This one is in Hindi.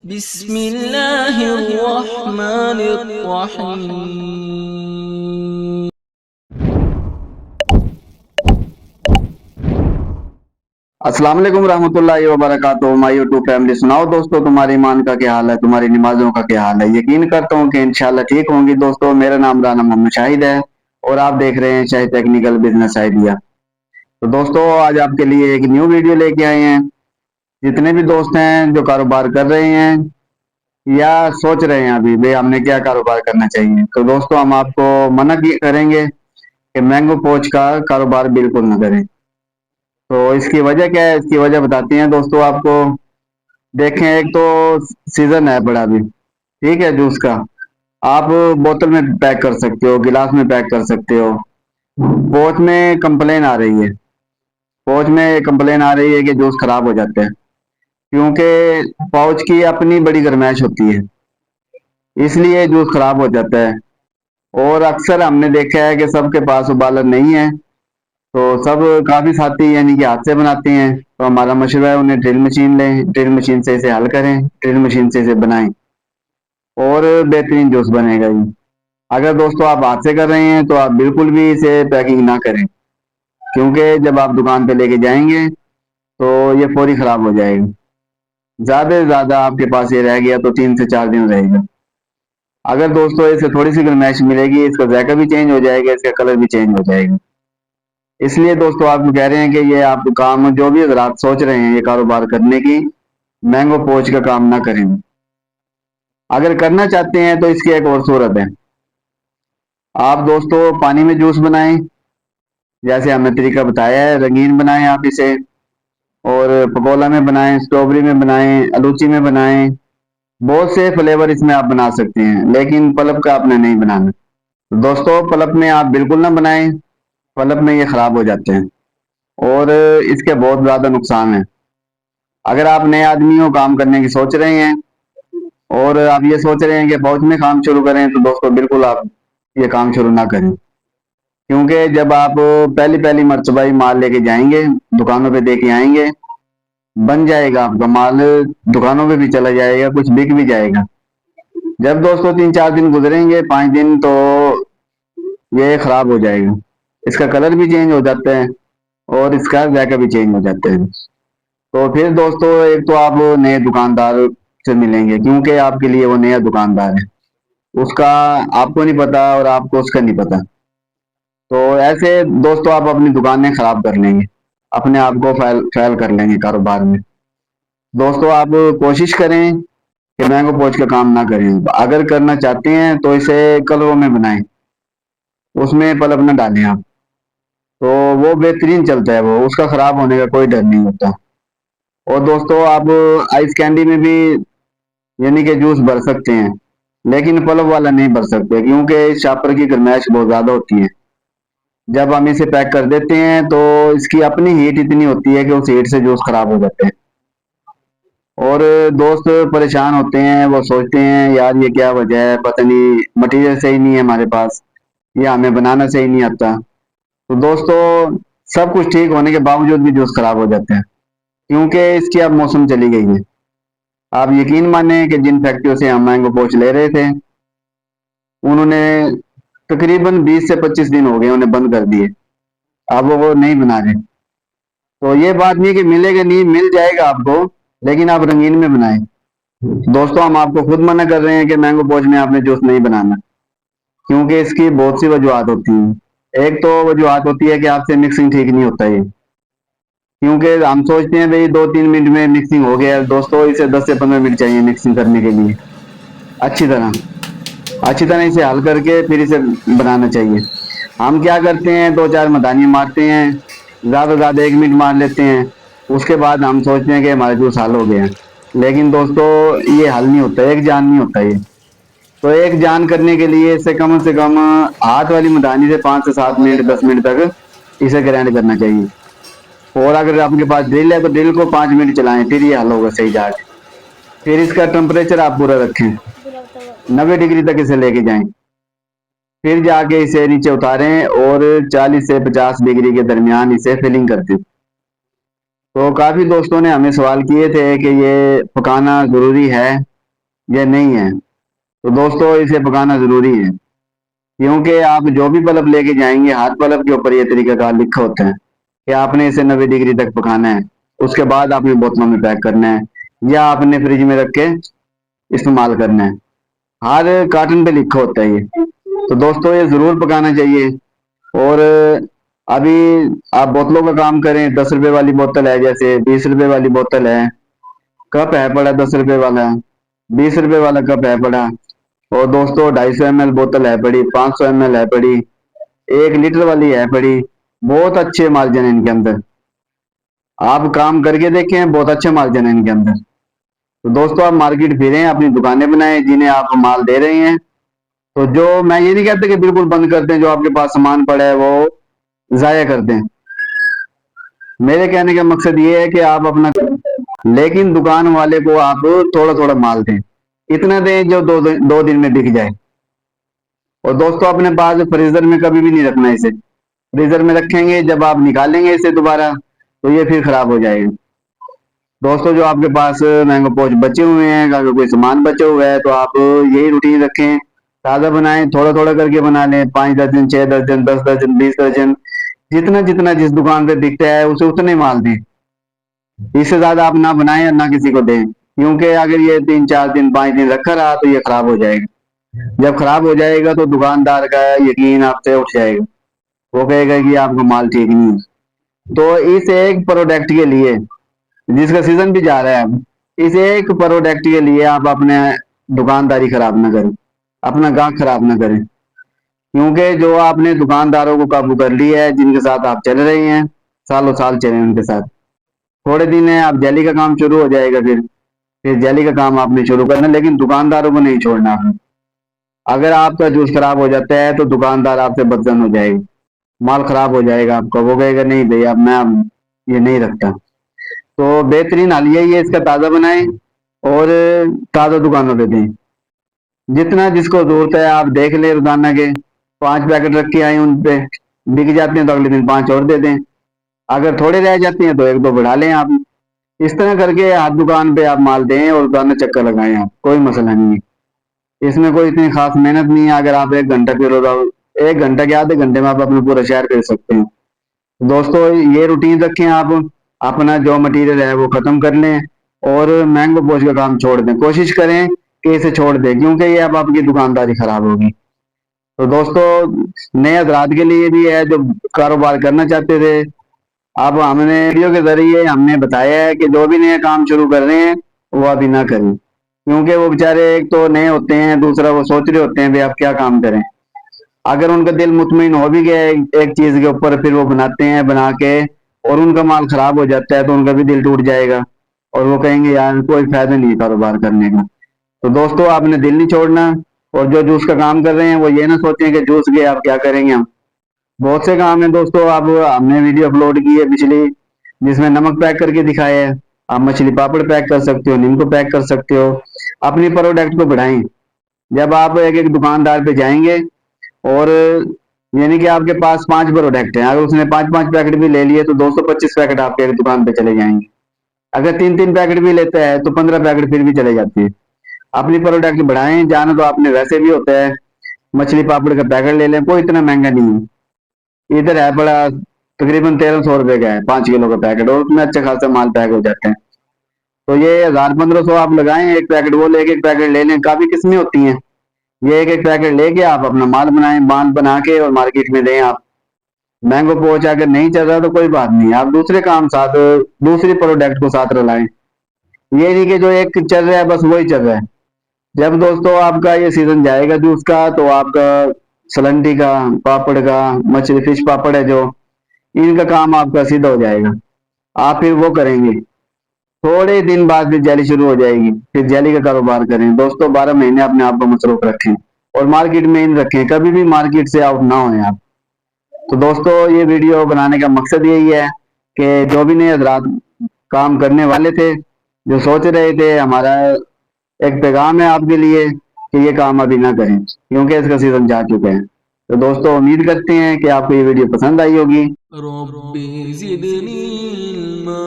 बिस्मिल्लाहिर्रहमानिर्रहीम। अस्सलाम वालेकुम रहमतुल्लाहि व बरकातुहू। माय यूट्यूब फैमिली, सुनाओ दोस्तों, तुम्हारी ईमान का क्या हाल है, तुम्हारी नमाजों का क्या हाल है। यकीन करता हूँ कि इंशाल्लाह ठीक होंगी। दोस्तों, मेरा नाम राना मोहम्मद शाहिद है और आप देख रहे हैं शाहिद टेक्निकल बिजनेस आइडिया। तो दोस्तों, आज आपके लिए एक न्यू वीडियो लेके आए हैं। जितने भी दोस्त हैं जो कारोबार कर रहे हैं या सोच रहे हैं अभी भाई हमने क्या कारोबार करना चाहिए, तो दोस्तों हम आपको मना करेंगे कि मैंगो पोच का कारोबार बिल्कुल न करें। तो इसकी वजह क्या है, इसकी वजह बताते हैं दोस्तों आपको। देखें, एक तो सीजन है बड़ा भी, ठीक है, जूस का। आप बोतल में पैक कर सकते हो, गिलास में पैक कर सकते हो। पोच में कंप्लेन आ रही है, पोच में कंप्लेन आ रही है कि जूस खराब हो जाते हैं, क्योंकि पाउच की अपनी बड़ी गर्माइश होती है, इसलिए जूस खराब हो जाता है। और अक्सर हमने देखा है कि सबके पास उबालर नहीं है, तो सब काफी साथी यानी कि हाथ से बनाते हैं। तो हमारा मशवरा है उन्हें ड्रिल मशीन लें, ड्रिल मशीन से इसे हल करें, ड्रिल मशीन से इसे बनाएं और बेहतरीन जूस बनेगा जी। अगर दोस्तों आप हाथ से कर रहे हैं तो आप बिल्कुल भी इसे पैकिंग ना करें, क्योंकि जब आप दुकान पे लेके जाएंगे तो ये फौरी खराब हो जाएगा। ज्यादा से ज्यादा आपके पास ये रह गया तो 3 से 4 दिन रहेगा। अगर दोस्तों इसे थोड़ी सी गर्माइश मिलेगी, इसका जायका भी चेंज हो जाएगा, इसका कलर भी चेंज हो जाएगा। इसलिए दोस्तों आपको कह रहे हैं कि ये आप काम जो भी हजरात सोच रहे हैं ये कारोबार करने की, मैंगो पोच का काम ना करें। अगर करना चाहते हैं तो इसकी एक और सूरत है। आप दोस्तों पानी में जूस बनाएं, जैसे हमने तरीका बताया है। रंगीन बनाएं आप इसे, और पकोला में बनाएं, स्ट्रॉबेरी में बनाएं, अलूची में बनाएं। बहुत से फ्लेवर इसमें आप बना सकते हैं, लेकिन पल्प का आपने नहीं बनाना। तो दोस्तों, पल्प में आप बिल्कुल ना बनाएं, पल्प में ये खराब हो जाते हैं और इसके बहुत ज्यादा नुकसान है। अगर आप नए आदमी हो, काम करने की सोच रहे हैं और आप ये सोच रहे हैं कि फौज में काम शुरू करें, तो दोस्तों बिल्कुल आप ये काम शुरू ना करें। क्योंकि जब आप पहली पहली मर्तबा ही माल लेके जाएंगे, दुकानों पे दे के आएंगे, बन जाएगा आपका माल, दुकानों पे भी चला जाएगा, कुछ बिक भी जाएगा। जब दोस्तों 3 4 दिन गुजरेंगे, 5 दिन, तो ये खराब हो जाएगा। इसका कलर भी चेंज हो जाता है और इसका जायका भी चेंज हो जाता है। तो फिर दोस्तों एक तो आप नए दुकानदार से मिलेंगे, क्योंकि आपके लिए वो नया दुकानदार है, उसका आपको नहीं पता और आपको उसका नहीं पता। तो ऐसे दोस्तों आप अपनी दुकानें खराब कर लेंगे, अपने आप को फैल कर लेंगे कारोबार में। दोस्तों आप कोशिश करें कि मैंगो पोच का काम ना करें। अगर करना चाहते हैं तो इसे कलरों में बनाएं, उसमें पल्प न डालें आप, तो वो बेहतरीन चलता है, वो उसका खराब होने का कोई डर नहीं होता। और दोस्तों आप आइस कैंडी में भी यानी कि जूस भर सकते हैं, लेकिन पल्प वाला नहीं भर सकते, क्योंकि इस शापर की गर्माइश बहुत ज्यादा होती है। जब हम इसे पैक कर देते हैं तो इसकी अपनी हीट इतनी होती है कि उस हीट से जूस खराब हो जाते हैं। और दोस्त परेशान होते हैं, वो सोचते हैं यार ये क्या वजह है, पता नहीं मटेरियल सही नहीं है हमारे पास, या हमें बनाना सही नहीं आता। तो दोस्तों सब कुछ ठीक होने के बावजूद भी जूस खराब हो जाते हैं, क्योंकि इसकी अब मौसम चली गई है। आप यकीन माने कि जिन फैक्ट्रियों से हम मैंगो पोच ले रहे थे, उन्होंने तकरीबन 20 से 25 दिन हो गए उन्हें बंद कर दिए, अब वो नहीं बना रहे। तो ये बात नहीं कि मिलेगा नहीं, मिल जाएगा आपको, लेकिन आप रंगीन में बनाएं। दोस्तों हम आपको खुद मना कर रहे हैं कि मैंगो पोच में आपने जूस नहीं बनाना, क्योंकि इसकी बहुत सी वजूहत होती हैं। एक तो वजूहत होती है कि आपसे मिक्सिंग ठीक नहीं होता ये, क्योंकि हम सोचते हैं भाई 2 3 मिनट में मिक्सिंग हो गया। दोस्तों इसे 10 से 15 मिनट चाहिए मिक्सिंग करने के लिए, अच्छी तरह अच्छी तरह इसे हल करके फिर इसे बनाना चाहिए। हम क्या करते हैं, 2 4 मदानी मारते हैं, ज्यादा ज्यादा 1 मिनट मार लेते हैं, उसके बाद हम सोचते हैं कि हमारा जूस हल हो गया। लेकिन दोस्तों ये हल नहीं होता, एक जान नहीं होता ये। तो एक जान करने के लिए इसे कम से कम हाथ वाली मदानी से 5 से 7 मिनट 10 मिनट तक इसे ग्राइंड करना चाहिए। और अगर आपके पास ड्रिल है तो ड्रिल को 5 मिनट चलाएं, फिर ये हल होगा सही जाके। फिर इसका टेम्परेचर आप पूरा रखें, 90 डिग्री तक इसे लेके जाएं, फिर जाके इसे नीचे उतारें और 40 से 50 डिग्री के दरमियान इसे फिलिंग कर दें। तो काफी दोस्तों ने हमें सवाल किए थे कि ये पकाना जरूरी है, या नहीं है। तो दोस्तों इसे पकाना जरूरी है, क्योंकि आप जो भी बल्ब लेके जाएंगे हाथ बल्ब के ऊपर ये तरीका कार लिखा होता है कि आपने इसे 90 डिग्री तक पकाना है। उसके बाद आपने बोतलों में पैक करना है या आपने फ्रिज में रख के इस्तेमाल करना है। हर कार्टन पे लिखा होता है ये। तो दोस्तों ये जरूर पकाना चाहिए। और अभी आप बोतलों का काम करें, 10 रुपए वाली बोतल है, जैसे 20 रुपए वाली बोतल है, कप है पड़ा 10 रुपए वाला, 20 रुपए वाला कप है पड़ा। और दोस्तों 250 ml बोतल है पड़ी, 500 ml है पड़ी, 1 लीटर वाली है पड़ी। बहुत अच्छे मार्जिन है इनके अंदर, आप काम करके देखें, बहुत अच्छे मार्जिन है इनके अंदर। तो दोस्तों आप मार्केट फिरें, अपनी दुकानें बनाएं जिन्हें आप माल दे रहे हैं। तो जो मैं ये नहीं कहता कि बिल्कुल बंद कर दें, जो आपके पास सामान पड़ा है वो जाया कर दें। मेरे कहने का मकसद ये है कि आप अपना, लेकिन दुकान वाले को आप थोड़ा थोड़ा माल दें, इतना दें जो दो दिन में बिक जाए। और दोस्तों अपने पास फ्रीजर में कभी भी नहीं रखना इसे। फ्रीजर में रखेंगे, जब आप निकालेंगे इसे दोबारा तो ये फिर खराब हो जाएगा। दोस्तों जो आपके पास मैंगो पोच बचे हुए हैं, अगर कोई सामान बचे हुआ है, तो आप यही रूटीन रखें, ताज़ा बनाएं, थोड़ा थोड़ा करके बना लें, 5 दर्जन, 6 दर्जन, 10 दर्जन, 20 दर्जन, जितना जितना जिस दुकान पे बिकता है उसे उतने माल दें। इससे ज्यादा आप ना बनाएं और ना किसी को दें, क्योंकि अगर ये 3 4 दिन 5 दिन रखा रहा तो ये खराब हो जाएगा। जब खराब हो जाएगा तो दुकानदार का यकीन आपसे उठ जाएगा, वो कहेगा कि आपका माल ठीक नहीं है। तो इस एक प्रोडक्ट के लिए, जिसका सीजन भी जा रहा है अब, इस एक प्रोडक्ट के लिए आप अपने दुकानदारी खराब ना करें, अपना गाहक खराब ना करें। क्योंकि जो आपने दुकानदारों को काबू कर लिया है, जिनके साथ आप चल रहे हैं, सालों साल चले उनके साथ, थोड़े दिन है आप जैली का काम शुरू हो जाएगा, फिर जैली का काम आपने शुरू करना, लेकिन दुकानदारों को नहीं छोड़ना आपने। अगर आपका जूस खराब हो जाता है तो दुकानदार आपसे बदजन हो जाएगा, माल खराब हो जाएगा आपका, वो कहेगा नहीं भैया अब मैं अब ये नहीं रखता। तो बेहतरीन हाल यही है, इसका ताज़ा बनाएं और ताज़ा दुकानों पे दें। जितना जिसको जरूरत है आप देख ले, रोजाना के 5 पैकेट रख के आए, उन पे बिक जाते हैं तो अगले दिन 5 और दे दें। अगर थोड़े रह जाते हैं तो 1 2 बढ़ा लें आप। इस तरह करके हर दुकान पे आप माल दें और रोजाना चक्कर लगाएं, आप कोई मसला नहीं है। इसमें कोई इतनी खास मेहनत नहीं है। अगर आप 1 घंटा फिर 1 घंटा के आधे घंटे में आप अपना पूरा शहर फिर सकते हैं। दोस्तों ये रूटीन रखें आप, अपना जो मटेरियल है वो खत्म कर लें और मैंगो पोश का काम छोड़ दें, कोशिश करें कि इसे छोड़ दें, क्योंकि ये अब आपकी दुकानदारी खराब होगी। तो दोस्तों नए हजरात के लिए भी है जो कारोबार करना चाहते थे, अब हमने वीडियो के जरिए हमने बताया है कि जो भी नया काम शुरू कर रहे हैं वो अभी ना करें, क्योंकि वो बेचारे एक तो नए होते हैं, दूसरा वो सोच रहे होते हैं भाई आप क्या काम करें। अगर उनका दिल मुतमईन हो भी गया एक चीज के ऊपर, फिर वो बनाते हैं, बना के और उनका माल खराब हो जाता है तो उनका भी दिल टूट जाएगा और वो कहेंगे यार कोई फायदा नहीं है कारोबार करने का। तो दोस्तों आपने दिल नहीं छोड़ना। और जो जूस का काम कर रहे हैं वो ये ना सोचें कि जूस के आप क्या करेंगे। हम बहुत से काम है दोस्तों, अब हमने वीडियो अपलोड की है पिछली, जिसमें नमक पैक करके दिखाया है। आप मछली पापड़ पैक कर सकते हो, नींबू पैक कर सकते हो, अपनी प्रोडक्ट को बढ़ाएं। जब आप एक एक दुकानदार पे जाएंगे और यानी कि आपके पास 5 प्रोडक्ट हैं, अगर उसने 5 5 पैकेट भी ले लिए तो 225 पैकेट आपके एक दुकान पे चले जाएंगे। अगर 3 3 पैकेट भी लेता है तो 15 पैकेट फिर भी चले जाती है। अपनी प्रोडक्ट बढ़ाएं। जाना तो आपने वैसे भी होता है, मछली पापड़ का पैकेट ले लें, कोई इतना महंगा नहीं है। इधर है बड़ा, तकरीबन 1300 रुपए का है 5 किलो का पैकेट, और उसमें अच्छा खासा माल पैक हो जाते हैं। तो ये 1000 1500 आप लगाएं, एक पैकेट वो लेके एक पैकेट ले लें, काफी किस्में होती हैं। ये एक एक पैकेट लेके आप अपना माल बनाएं, माल बना के और मार्केट में दें आप। मैंगो पोच अगर नहीं चल रहा तो कोई बात नहीं, आप दूसरे काम साथ, दूसरी प्रोडक्ट को साथ रलाएं। ये नहीं कि जो एक चल रहा है बस वही चल रहा है। जब दोस्तों आपका ये सीजन जाएगा जूस का, तो आपका सलंटी का, पापड़ का, मछली फिश पापड़ है जो, इनका काम आपका सीधा हो जाएगा। आप फिर वो करेंगे, थोड़े दिन बाद फिर जैली शुरू हो जाएगी, फिर जैली का कारोबार करें। दोस्तों 12 महीने अपने आप को मसरूफ रखें और मार्केट में इन रखें, कभी भी मार्केट से आउट ना होए आप। तो दोस्तों ये वीडियो बनाने का मकसद यही है कि जो भी नए हजरात काम करने वाले थे, जो सोच रहे थे, हमारा एक पैगाम है आपके लिए कि ये काम अभी ना करें, क्योंकि इसका सीजन जा चुका है। तो दोस्तों उम्मीद करते हैं कि आपको ये वीडियो पसंद आई होगी। रब्बी ज़िदनी इल्मा।